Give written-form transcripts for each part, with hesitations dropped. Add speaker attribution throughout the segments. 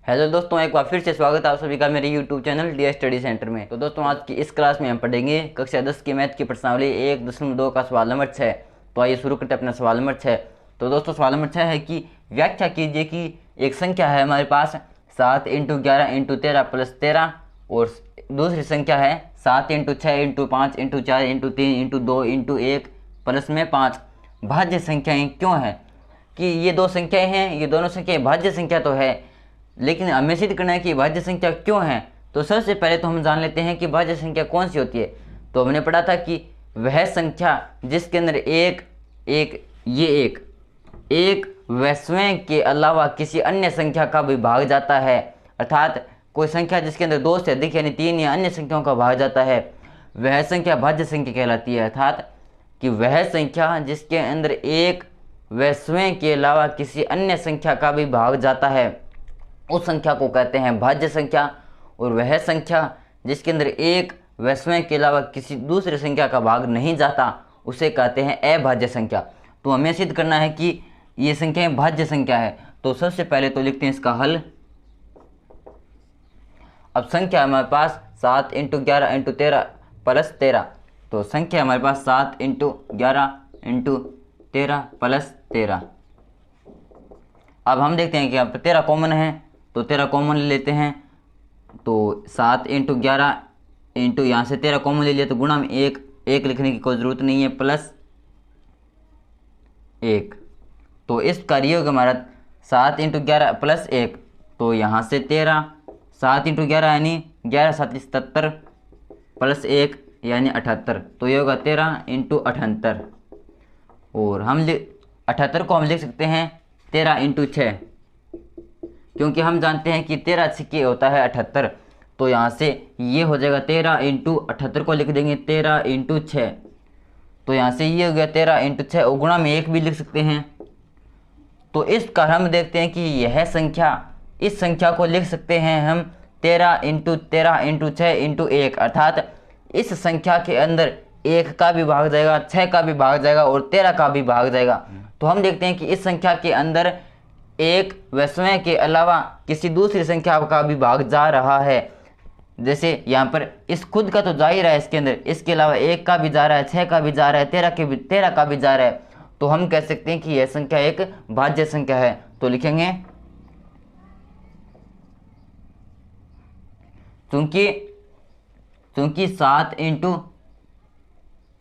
Speaker 1: Hello दोस्तों, एक बार फिर से स्वागत है आप सभी का मेरे YouTube channel D study centre में। तो दोस्तों, आज की इस क्लास में हम पढ़ेंगे कक्षा 10 की मैथ की प्रश्नावली 1.2 का सवाल नंबर 6। तो आइए शुरू करते हैं अपना सवाल नंबर 6। तो दोस्तों, सवाल नंबर 6 है कि व्याख्या कीजिए कि एक संख्या है हमारे पास 7 × 11 × 13 + 13 और दूसरी संख्या है 7 × 6 × 5 × 4 × 3 × 2 × 1 प्लस में 5 भाज्य संख्याएं क्यों है। कि ये दो संख्याएं हैं, ये दोनों संख्याएं भाज्य संख्या तो है, लेकिन हमें सिद्ध करना है कि भाज्य संख्या क्यों है। तो सबसे पहले तो हम जान लेते हैं कि भाज्य संख्या कौन सी होती है। तो हमने पढ़ा था कि वह संख्या जिसके अंदर एक व स्वयं के अलावा किसी अन्य संख्या का भी भाग जाता है, अर्थात कोई संख्या जिसके अंदर 2 से अधिक यानी 3 या अन्य संख्याओं का भाग जाता है, वह संख्या भाज्य संख्या कहलाती है। अर्थात कि वह संख्या जिसके अंदर एक व स्वयं के अलावा किसी अन्य संख्या का भी भाग जाता है, उस संख्या को कहते हैं भाज्य संख्या। और वह संख्या जिसके अंदर एक व स्वयं के अलावा किसी दूसरी संख्या का भाग नहीं जाता, उसे कहते हैं अभाज्य संख्या। तो हमें सिद्ध करना है कि ये संख्या भाज्य संख्या है। तो सबसे पहले तो लिखते हैं इसका हल। अब संख्या हमारे पास 7 × 11 × 13 + 13। तो संख्या हमारे पास 7 × 11 × 13 + 13। अब हम देखते हैं कि यहाँ पर 13 कॉमन है, तो 13 कॉमन ले लेते हैं। तो 7 × 11 इंटू यहाँ से 13 कॉमन ले लिया, तो गुणा में एक लिखने की कोई ज़रूरत नहीं है, प्लस 1। तो इसका योग हमारा 7 × 11 + 1। तो यहाँ से 13, 7 × 11 यानी 11 × 7 = 77 प्लस 1 यानी 78। तो ये होगा 13 × 78। और हम 78 को हम लिख सकते हैं 13 × 6, क्योंकि हम जानते हैं कि 13 छक्के होता है 78। तो यहाँ से ये हो जाएगा 13 × 78 को लिख देंगे 13 × 6। तो यहाँ से ये हो गया 13 × 6 और गुणा में 1 भी लिख सकते हैं। तो इस कारण हम देखते हैं कि यह संख्या, इस संख्या को लिख सकते हैं हम 13 × 13 × 6 × 1। अर्थात इस संख्या के अंदर 1 का भी भाग जाएगा, 6 का भी भाग जाएगा और 13 का भी भाग जाएगा। तो हम देखते हैं कि इस संख्या के अंदर एक व स्वयं के अलावा किसी दूसरी संख्या का भी भाग जा रहा है। जैसे यहाँ पर इस खुद का तो जा ही रहा है इसके अंदर, इसके अलावा 1 का भी जा रहा है, 6 का भी जा रहा है, 13 का भी जा रहा है। तो हम कह सकते हैं कि यह संख्या एक भाज्य संख्या है। तो लिखेंगे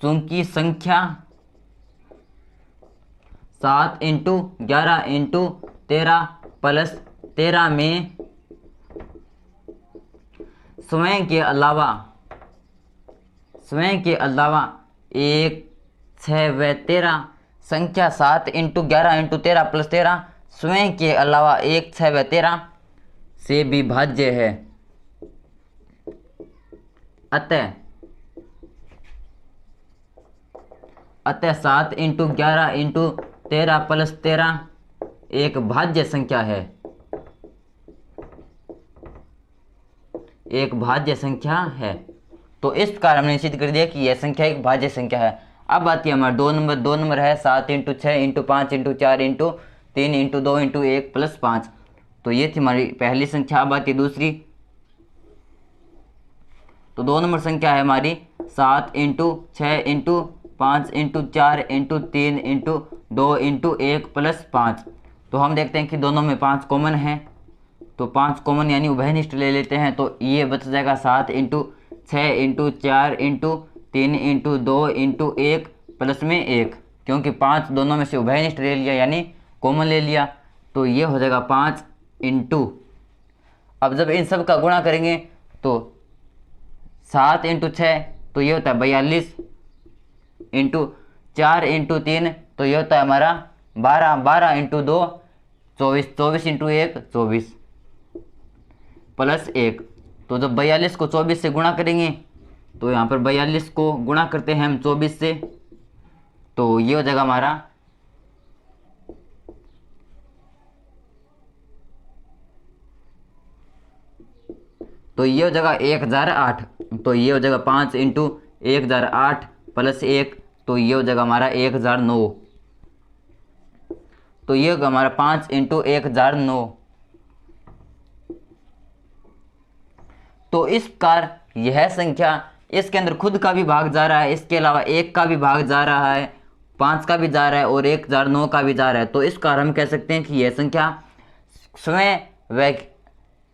Speaker 1: चूंकि संख्या 7 × 11 × 13 + 13 में स्वयं के अलावा 1, 6 व 13 संख्या 7 × 11 × 13 + 13 स्वयं के अलावा 1, 6 व 13 से भी भाज्य है। अतः 7 × 11 × 13 + 13 एक भाज्य संख्या है, एक भाज्य संख्या है। तो इस प्रकार हमने सिद्ध कर दिया कि यह संख्या एक भाज्य संख्या है। अब आती है हमारा 2 नंबर है 7 × 6 × 5 × 4 × 3 × 2 × 1 + 5। तो ये थी हमारी पहली संख्या। अब आती है दूसरी। तो 2 नंबर संख्या है हमारी 7 × 6 × 5 × 4 × 3 × 2 × 1 + 5। तो हम देखते हैं कि दोनों में 5 कॉमन है, तो 5 कॉमन यानी उभयनिष्ठ ले लेते हैं। तो ये बच जाएगा 7 × 6 × 4 × 3 × 2 × 1 प्लस में 1, क्योंकि 5 दोनों में से उभयनिष्ठ ले लिया यानी कॉमन ले लिया। तो ये हो जाएगा 5 × अब जब इन सब का गुणा करेंगे तो 7 × 6 तो ये होता है 42 × 4 × 3 तो ये होता है हमारा 12 × 2 24 24 × 1 24 प्लस 1। तो जब 42 को 24 से गुणा करेंगे तो यहाँ पर 42 को गुणा करते हैं हम 24 से, तो ये हो जाएगा हमारा 1008। तो ये हो जाएगा 5 × 1008 प्लस 1, तो ये हो जाएगा हमारा 1009। तो ये होगा हमारा 5 × 1009। तो इस प्रकार यह संख्या इसके अंदर खुद का भी भाग जा रहा है, इसके अलावा 1 का भी भाग जा रहा है, 5 का भी जा रहा है और 1009 का भी जा रहा है। तो इस प्रकार हम कह सकते हैं कि यह संख्या स्वयं व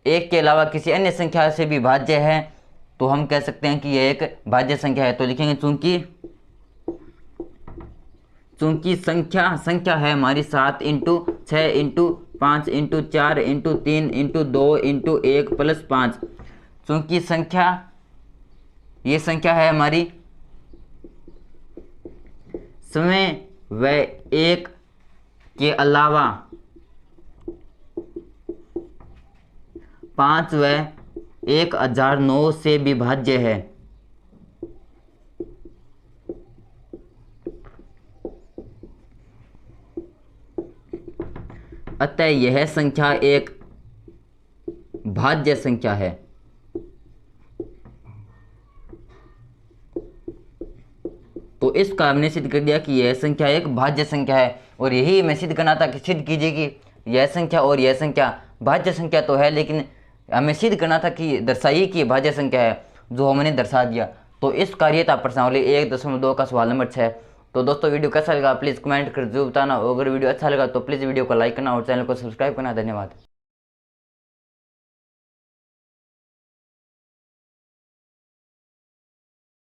Speaker 1: 1 के अलावा किसी अन्य संख्या से भी भाज्य है। तो हम कह सकते हैं कि यह एक भाज्य संख्या है। तो लिखेंगे चूंकि संख्या है हमारी 7 into 6 into 5 into 4 into 3 into 2 into 1 plus 5। चूंकि ये संख्या है हमारी समय व 1 के अलावा 5 व 1009 से विभाज्य है। अतः यह संख्या एक भाज्य संख्या है। तो इसका हमने सिद्ध कर दिया कि यह संख्या एक भाज्य संख्या है। और यही मैं सिद्ध करना था कि सिद्ध कीजिए कि यह संख्या और यह संख्या भाज्य संख्या तो है, लेकिन हमें सिद्ध करना था कि दर्शाइए कि भाज्य संख्या है, जो हमने दर्शा दिया। तो इस कार्य था प्रश्नावली 1.2 का सवाल नंबर 6। तो दोस्तों वीडियो कैसा लगा प्लीज़ कमेंट कर जरूर बताना। अगर वीडियो अच्छा लगा तो प्लीज़ वीडियो को लाइक करना और चैनल को सब्सक्राइब करना। धन्यवाद।